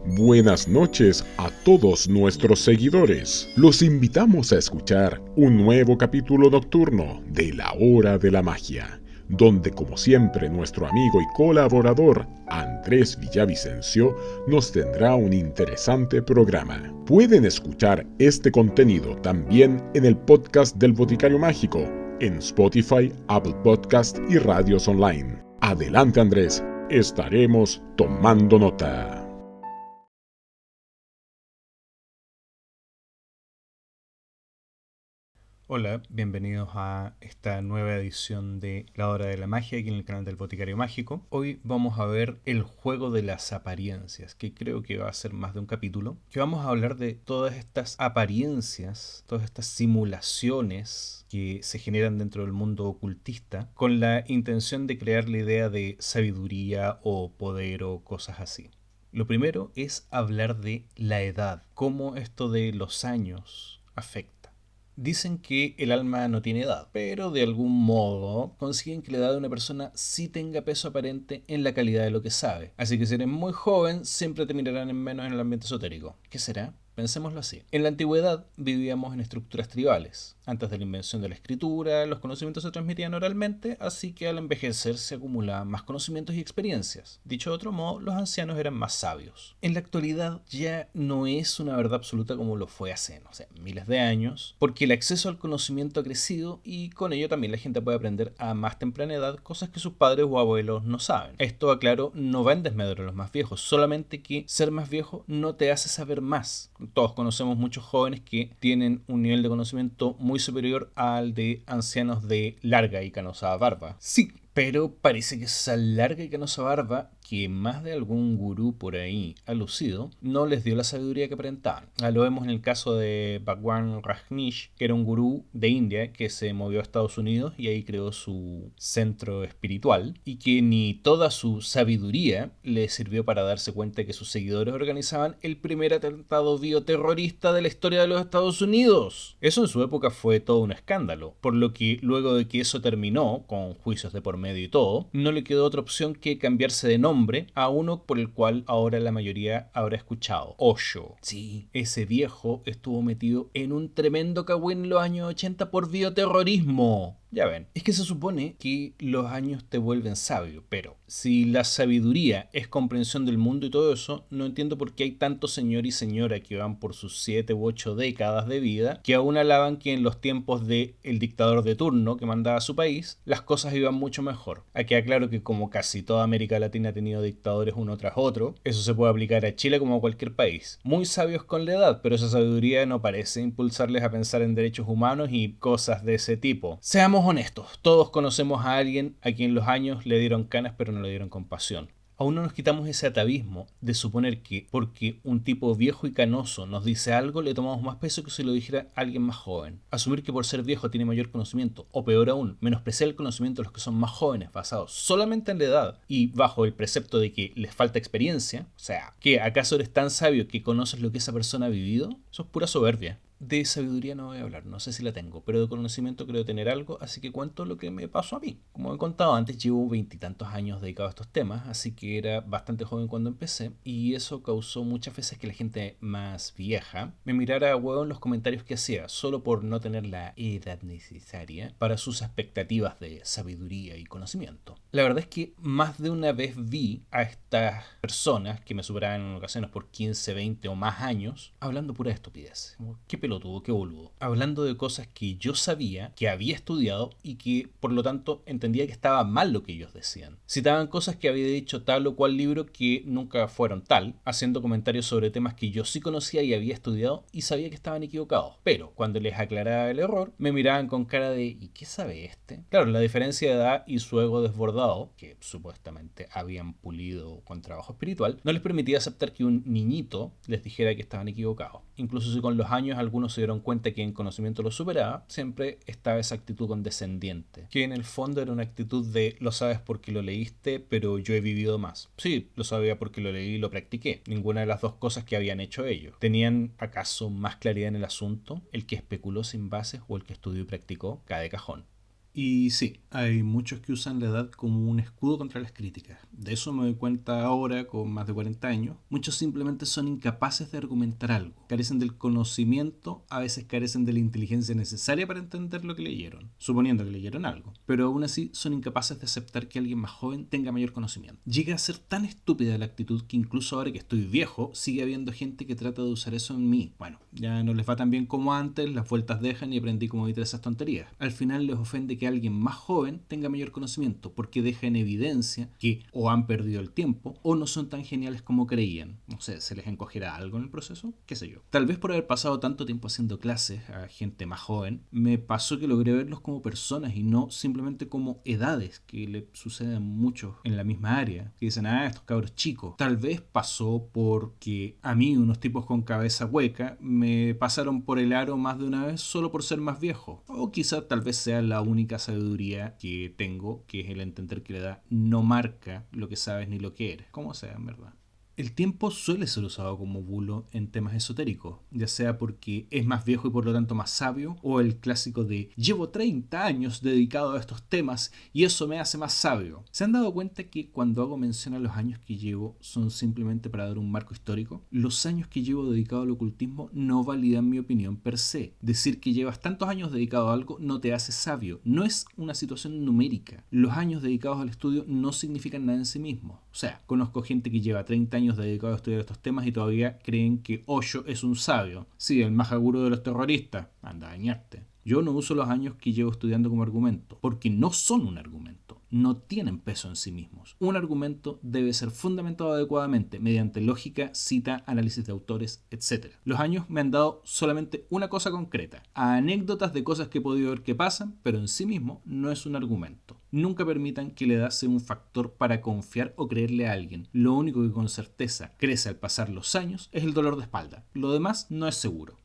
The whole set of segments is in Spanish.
Buenas noches a todos nuestros seguidores. Los invitamos a escuchar un nuevo capítulo nocturno de La Hora de la Magia, donde como siempre nuestro amigo y colaborador Andrés Villavicencio nos tendrá un interesante programa. Pueden escuchar este contenido también en el podcast del Boticario Mágico, en Spotify, Apple Podcast y radios online. Adelante Andrés, estaremos tomando nota. Hola, bienvenidos a esta nueva edición de La Hora de la Magia aquí en el canal del Boticario Mágico. Hoy vamos a ver el juego de las apariencias, que creo que va a ser más de un capítulo, que vamos a hablar de todas estas apariencias, todas estas simulaciones que se generan dentro del mundo ocultista con la intención de crear la idea de sabiduría o poder o cosas así. Lo primero es hablar de la edad, cómo esto de los años afecta. Dicen que el alma no tiene edad, pero de algún modo consiguen que la edad de una persona sí tenga peso aparente en la calidad de lo que sabe. Así que si eres muy joven, siempre te mirarán en menos en el ambiente esotérico. ¿Qué será? Pensémoslo así. En la antigüedad vivíamos en estructuras tribales. Antes de la invención de la escritura, los conocimientos se transmitían oralmente, así que al envejecer se acumulaban más conocimientos y experiencias. Dicho de otro modo, los ancianos eran más sabios. En la actualidad ya no es una verdad absoluta como lo fue hace, no sé, miles de años, porque el acceso al conocimiento ha crecido y con ello también la gente puede aprender a más temprana edad cosas que sus padres o abuelos no saben. Esto, aclaro, no va en desmedro de los más viejos, solamente que ser más viejo no te hace saber más. Todos conocemos muchos jóvenes que tienen un nivel de conocimiento muy superior al de ancianos de larga y canosa barba. Sí, pero parece que esa larga y canosa barba, que más de algún gurú por ahí ha lucido, no les dio la sabiduría que aparentaban. Lo vemos en el caso de Bhagwan Rajneesh, que era un gurú de India que se movió a Estados Unidos y ahí creó su centro espiritual, y que ni toda su sabiduría le sirvió para darse cuenta que sus seguidores organizaban el primer atentado bioterrorista de la historia de los Estados Unidos. Eso en su época fue todo un escándalo, por lo que luego de que eso terminó, con juicios de por medio y todo, no le quedó otra opción que cambiarse de nombre a uno por el cual ahora la mayoría habrá escuchado: Osho. Sí, ese viejo estuvo metido en un tremendo cagüín en los años 80 por bioterrorismo. Ya ven, es que se supone que los años te vuelven sabio, pero si la sabiduría es comprensión del mundo y todo eso, no entiendo por qué hay tantos señor y señora que van por sus 7 u 8 décadas de vida que aún alaban que en los tiempos de el dictador de turno que mandaba a su país, las cosas iban mucho mejor. Aquí aclaro que como casi toda América Latina ha tenido dictadores uno tras otro, eso se puede aplicar a Chile como a cualquier país. Muy sabios con la edad, pero esa sabiduría no parece impulsarles a pensar en derechos humanos y cosas de ese tipo. Seamos honestos, todos conocemos a alguien a quien los años le dieron canas pero no le dieron compasión. Aún no nos quitamos ese atavismo de suponer que porque un tipo viejo y canoso nos dice algo le tomamos más peso que si lo dijera alguien más joven. Asumir que por ser viejo tiene mayor conocimiento, o peor aún, menospreciar el conocimiento de los que son más jóvenes basados solamente en la edad y bajo el precepto de que les falta experiencia, o sea, ¿que acaso eres tan sabio que conoces lo que esa persona ha vivido? Eso es pura soberbia. De sabiduría no voy a hablar, no sé si la tengo, pero de conocimiento creo tener algo, así que cuento lo que me pasó a mí. Como he contado antes, llevo veintitantos años dedicado a estos temas, así que era bastante joven cuando empecé, y eso causó muchas veces que la gente más vieja me mirara a huevo en los comentarios que hacía, solo por no tener la edad necesaria para sus expectativas de sabiduría y conocimiento. La verdad es que más de una vez vi a estas personas que me superaban en ocasiones por 15, 20 o más años hablando pura estupidez. Qué pelotudo, qué boludo. Hablando de cosas que yo sabía, que había estudiado y que por lo tanto entendía que estaba mal lo que ellos decían. Citaban cosas que había dicho tal o cual libro que nunca fueron tal, haciendo comentarios sobre temas que yo sí conocía y había estudiado y sabía que estaban equivocados. Pero cuando les aclaraba el error, me miraban con cara de ¿y qué sabe este? Claro, la diferencia de edad y su ego desbordado, que supuestamente habían pulido con trabajo espiritual, no les permitía aceptar que un niñito les dijera que estaban equivocados. Incluso si con los años algunos se dieron cuenta que en conocimiento lo superaba, siempre estaba esa actitud condescendiente, que en el fondo era una actitud de lo sabes porque lo leíste, pero yo he vivido más. Sí, lo sabía porque lo leí y lo practiqué. Ninguna de las dos cosas que habían hecho ellos. ¿Tenían acaso más claridad en el asunto? ¿El que especuló sin bases o el que estudió y practicó? Cada de cajón. Y sí, hay muchos que usan la edad como un escudo contra las críticas. De eso me doy cuenta ahora, con más de 40 años. Muchos simplemente son incapaces de argumentar algo. Carecen del conocimiento, a veces carecen de la inteligencia necesaria para entender lo que leyeron, suponiendo que leyeron algo. Pero aún así son incapaces de aceptar que alguien más joven tenga mayor conocimiento. Llega a ser tan estúpida la actitud que incluso ahora que estoy viejo, sigue habiendo gente que trata de usar eso en mí. Bueno, ya no les va tan bien como antes, las vueltas dejan y aprendí cómo evitar esas tonterías. Al final les ofende que alguien más joven tenga mayor conocimiento, porque deja en evidencia que o han perdido el tiempo o no son tan geniales como creían. No sé, ¿se les encogerá algo en el proceso? ¿Qué sé yo? Tal vez por haber pasado tanto tiempo haciendo clases a gente más joven, me pasó que logré verlos como personas y no simplemente como edades, que le sucede a muchos en la misma área, que dicen, estos cabros chicos. Tal vez pasó porque a mí unos tipos con cabeza hueca me pasaron por el aro más de una vez solo por ser más viejo. O quizá tal vez sea la única sabiduría que tengo, que es el entender que la edad no marca lo que sabes ni lo que eres, como sea en verdad. El tiempo suele ser usado como bulo en temas esotéricos, ya sea porque es más viejo y por lo tanto más sabio, o el clásico de llevo 30 años dedicado a estos temas y eso me hace más sabio. ¿Se han dado cuenta que cuando hago mención a los años que llevo son simplemente para dar un marco histórico? Los años que llevo dedicado al ocultismo no validan mi opinión per se. Decir que llevas tantos años dedicado a algo no te hace sabio, no es una situación numérica. Los años dedicados al estudio no significan nada en sí mismos. O sea, conozco gente que lleva 30 años dedicado a estudiar estos temas y todavía creen que Osho es un sabio. Sí, el más aguro de los terroristas. Anda a dañarte. Yo no uso los años que llevo estudiando como argumento, porque no son un argumento, no tienen peso en sí mismos. Un argumento debe ser fundamentado adecuadamente, mediante lógica, cita, análisis de autores, etc. Los años me han dado solamente una cosa concreta, anécdotas de cosas que he podido ver que pasan, pero en sí mismo no es un argumento. Nunca permitan que la edad sea un factor para confiar o creerle a alguien. Lo único que con certeza crece al pasar los años es el dolor de espalda. Lo demás no es seguro.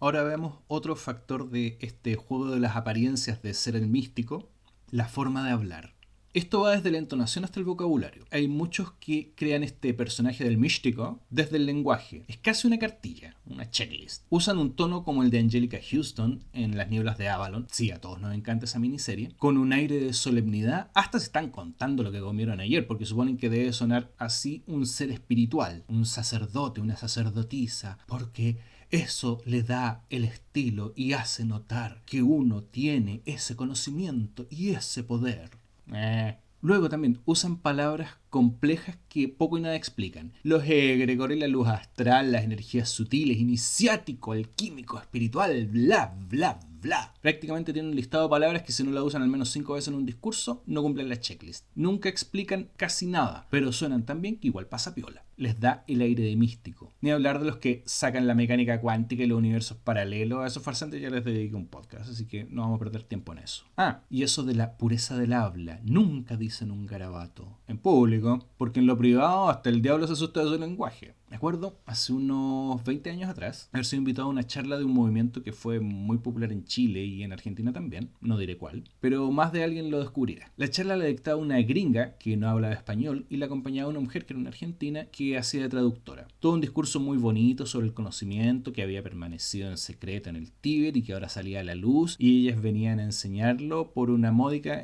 Ahora vemos otro factor de este juego de las apariencias de ser el místico, la forma de hablar. Esto va desde la entonación hasta el vocabulario. Hay muchos que crean este personaje del místico desde el lenguaje. Es casi una cartilla, una checklist. Usan un tono como el de Angelica Houston en Las Nieblas de Avalon. Sí, a todos nos encanta esa miniserie. Con un aire de solemnidad. Hasta se están contando lo que comieron ayer, porque suponen que debe sonar así un ser espiritual, un sacerdote, una sacerdotisa, porque eso le da el estilo y hace notar que uno tiene ese conocimiento y ese poder. Luego también usan palabras complejas que poco y nada explican. Los egregores, la luz astral, las energías sutiles, iniciático, alquímico, espiritual, bla, bla, bla. Prácticamente tienen un listado de palabras que si no la usan al menos 5 veces en un discurso, no cumplen la checklist. Nunca explican casi nada, pero suenan tan bien que igual pasa piola. Les da el aire de místico. Ni hablar de los que sacan la mecánica cuántica y los universos paralelos. A esos farsantes ya les dediqué un podcast, así que no vamos a perder tiempo en eso. Y eso de la pureza del habla. Nunca dicen un garabato. En público, porque en lo privado hasta el diablo se asusta de su lenguaje. Me acuerdo, hace unos 20 años atrás, haber sido invitado a una charla de un movimiento que fue muy popular en Chile y en Argentina también, no diré cuál, pero más de alguien lo descubrirá. La charla la dictaba una gringa que no hablaba español y la acompañaba una mujer que era una argentina que hacía de traductora. Todo un discurso muy bonito sobre el conocimiento que había permanecido en secreto en el Tíbet y que ahora salía a la luz y ellas venían a enseñarlo por una módica,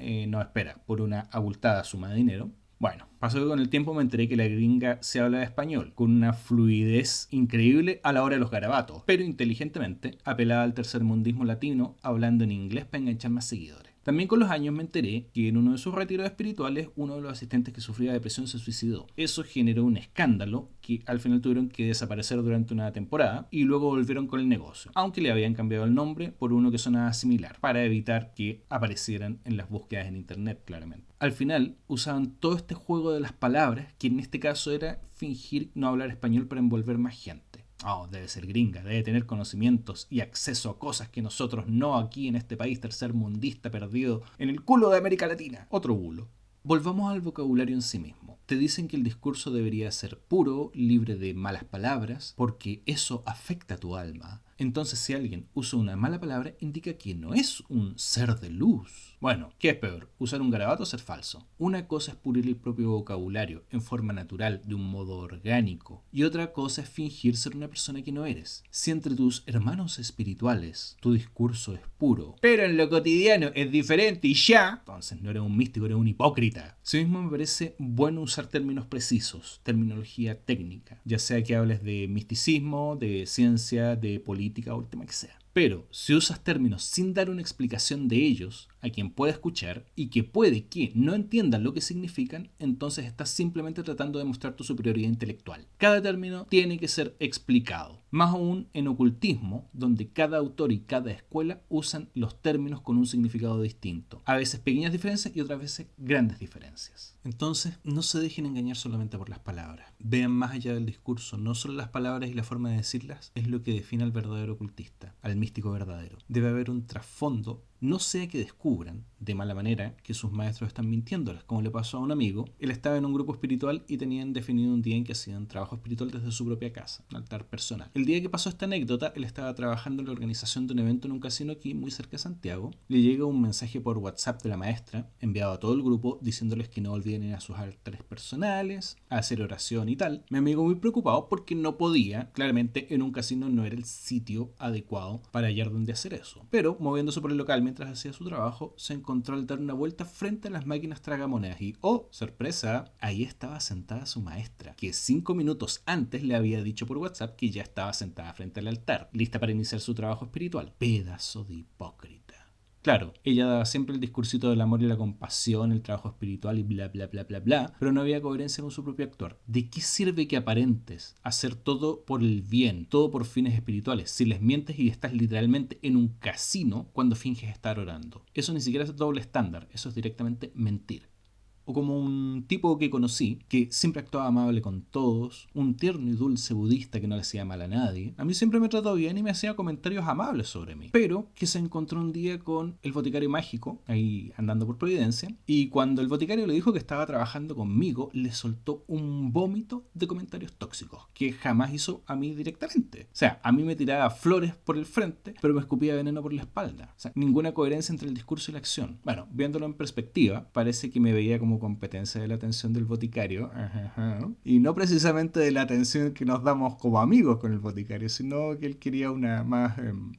por una abultada suma de dinero. Bueno, pasó que con el tiempo me enteré que la gringa se habla de español, con una fluidez increíble a la hora de los garabatos, pero inteligentemente apelaba al tercermundismo latino, hablando en inglés para enganchar más seguidores. También con los años me enteré que en uno de sus retiros espirituales uno de los asistentes que sufría depresión se suicidó. Eso generó un escándalo que al final tuvieron que desaparecer durante una temporada y luego volvieron con el negocio, aunque le habían cambiado el nombre por uno que sonaba similar, para evitar que aparecieran en las búsquedas en internet claramente. Al final usaban todo este juego de las palabras, que en este caso era fingir no hablar español para envolver más gente. Debe ser gringa, debe tener conocimientos y acceso a cosas que nosotros no aquí en este país tercermundista perdido en el culo de América Latina. Otro bulo. Volvamos al vocabulario en sí mismo. Te dicen que el discurso debería ser puro, libre de malas palabras, porque eso afecta a tu alma. Entonces, si alguien usa una mala palabra, indica que no es un ser de luz. Bueno, ¿qué es peor? ¿Usar un garabato o ser falso? Una cosa es pulir el propio vocabulario en forma natural, de un modo orgánico, y otra cosa es fingir ser una persona que no eres. Si entre tus hermanos espirituales tu discurso es puro, pero en lo cotidiano es diferente y ya, entonces no eres un místico, eres un hipócrita. Asimismo, me parece bueno usar términos precisos, terminología técnica, ya sea que hables de misticismo, de ciencia, de política o el tema que sea. Pero si usas términos sin dar una explicación de ellos a quien pueda escuchar y que puede que no entiendan lo que significan, entonces estás simplemente tratando de mostrar tu superioridad intelectual. Cada término tiene que ser explicado. Más aún en ocultismo, donde cada autor y cada escuela usan los términos con un significado distinto. A veces pequeñas diferencias y otras veces grandes diferencias. Entonces, no se dejen engañar solamente por las palabras. Vean más allá del discurso. No solo las palabras y la forma de decirlas es lo que define al verdadero ocultista, al místico verdadero. Debe haber un trasfondo, no sea que descubran de mala manera que sus maestros están mintiéndoles, como le pasó a un amigo. Él estaba en un grupo espiritual y tenían definido un día en que hacían trabajo espiritual desde su propia casa, un altar personal. El día que pasó esta anécdota, él estaba trabajando en la organización de un evento en un casino aquí muy cerca de Santiago. Le llega un mensaje por WhatsApp de la maestra, enviado a todo el grupo, diciéndoles que no olviden ir a sus altares personales, a hacer oración y tal. Mi amigo muy preocupado porque no podía, claramente en un casino no era el sitio adecuado para hallar donde hacer eso. Pero moviéndose por el local mientras hacía su trabajo, se encontró al dar una vuelta frente a las máquinas tragamonedas y, oh, sorpresa, ahí estaba sentada su maestra, que 5 minutos antes le había dicho por WhatsApp que ya estaba sentada frente al altar, lista para iniciar su trabajo espiritual. Pedazo de hipócrita. Claro, ella daba siempre el discursito del amor y la compasión, el trabajo espiritual y bla bla bla bla bla, pero no había coherencia con su propio actuar. ¿De qué sirve que aparentes hacer todo por el bien, todo por fines espirituales, si les mientes y estás literalmente en un casino cuando finges estar orando? Eso ni siquiera es doble estándar, eso es directamente mentir. O como un tipo que conocí, que siempre actuaba amable con todos, un tierno y dulce budista que no le hacía mal a nadie. A mí siempre me trató bien y me hacía comentarios amables sobre mí. Pero que se encontró un día con el boticario mágico, ahí andando por Providencia, y cuando el boticario le dijo que estaba trabajando conmigo, le soltó un vómito de comentarios tóxicos, que jamás hizo a mí directamente. O sea, a mí me tiraba flores por el frente, pero me escupía veneno por la espalda. O sea, ninguna coherencia entre el discurso y la acción. Bueno, viéndolo en perspectiva, parece que me veía como competencia de la atención del boticario, y no precisamente de la atención que nos damos como amigos con el boticario, sino que él quería una más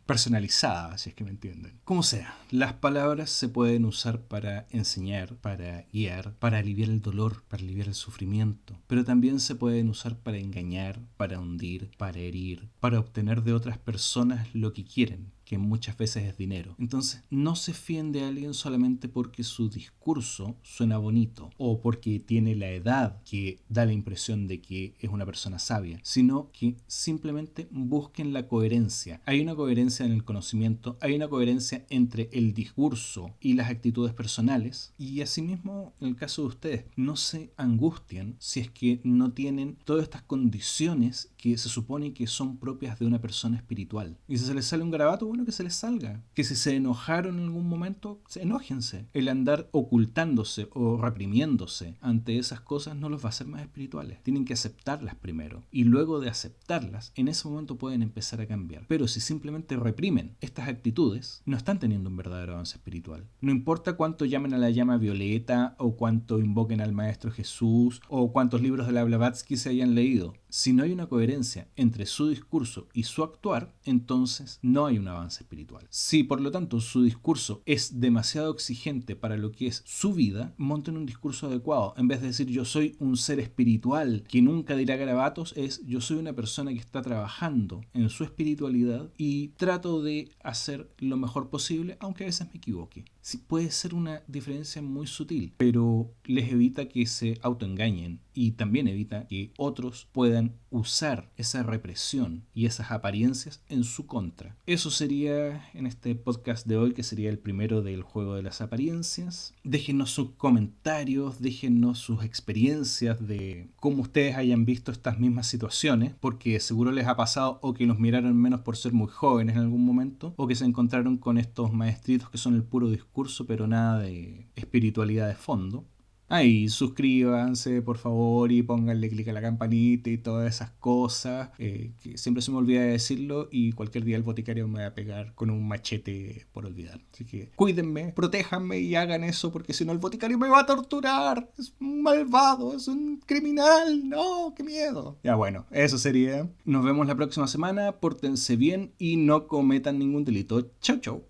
personalizada, si es que me entienden. Como sea, las palabras se pueden usar para enseñar, para guiar, para aliviar el dolor, para aliviar el sufrimiento, pero también se pueden usar para engañar, para hundir, para herir, para obtener de otras personas lo que quieren, que muchas veces es dinero. Entonces, no se fíen de alguien solamente porque su discurso suena bonito o porque tiene la edad que da la impresión de que es una persona sabia, sino que simplemente busquen la coherencia. Hay una coherencia en el conocimiento, hay una coherencia entre el discurso y las actitudes personales, y asimismo, en el caso de ustedes, no se angustien si es que no tienen todas estas condiciones que se supone que son propias de una persona espiritual. Y si se les sale un garabato, bueno, que se les salga. Que si se enojaron en algún momento, enójense. El andar ocultándose o reprimiéndose ante esas cosas no los va a hacer más espirituales. Tienen que aceptarlas primero. Y luego de aceptarlas, en ese momento pueden empezar a cambiar. Pero si simplemente reprimen estas actitudes, no están teniendo un verdadero avance espiritual. No importa cuánto llamen a la llama violeta, o cuánto invoquen al Maestro Jesús, o cuántos libros de la Blavatsky se hayan leído. Si no hay una coherencia entre su discurso y su actuar, entonces no hay un avance espiritual. Si por lo tanto su discurso es demasiado exigente para lo que es su vida, monten un discurso adecuado. En vez de decir yo soy un ser espiritual que nunca dirá garabatos, es yo soy una persona que está trabajando en su espiritualidad y trato de hacer lo mejor posible, aunque a veces me equivoque. Sí, puede ser una diferencia muy sutil, pero les evita que se autoengañen y también evita que otros puedan usar esa represión y esas apariencias en su contra. Eso sería en este podcast de hoy, que sería el primero del juego de las apariencias. Déjenos sus comentarios, déjenos sus experiencias de cómo ustedes hayan visto estas mismas situaciones, porque seguro les ha pasado o que nos miraron menos por ser muy jóvenes en algún momento, o que se encontraron con estos maestritos que son el puro discurso pero nada de espiritualidad de fondo. Ahí, suscríbanse, por favor, y pónganle clic a la campanita y todas esas cosas, que siempre se me olvida de decirlo y cualquier día el boticario me va a pegar con un machete por olvidar. Así que cuídenme, protéjanme y hagan eso, porque si no el boticario me va a torturar. Es un malvado, es un criminal. No, qué miedo. Ya bueno, eso sería. Nos vemos la próxima semana, pórtense bien y no cometan ningún delito. Chau, chau.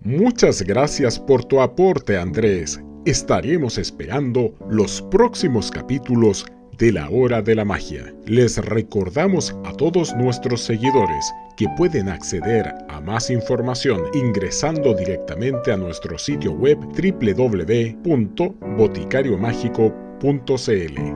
Muchas gracias por tu aporte, Andrés. Estaremos esperando los próximos capítulos de La Hora de la Magia. Les recordamos a todos nuestros seguidores que pueden acceder a más información ingresando directamente a nuestro sitio web www.boticariomágico.cl.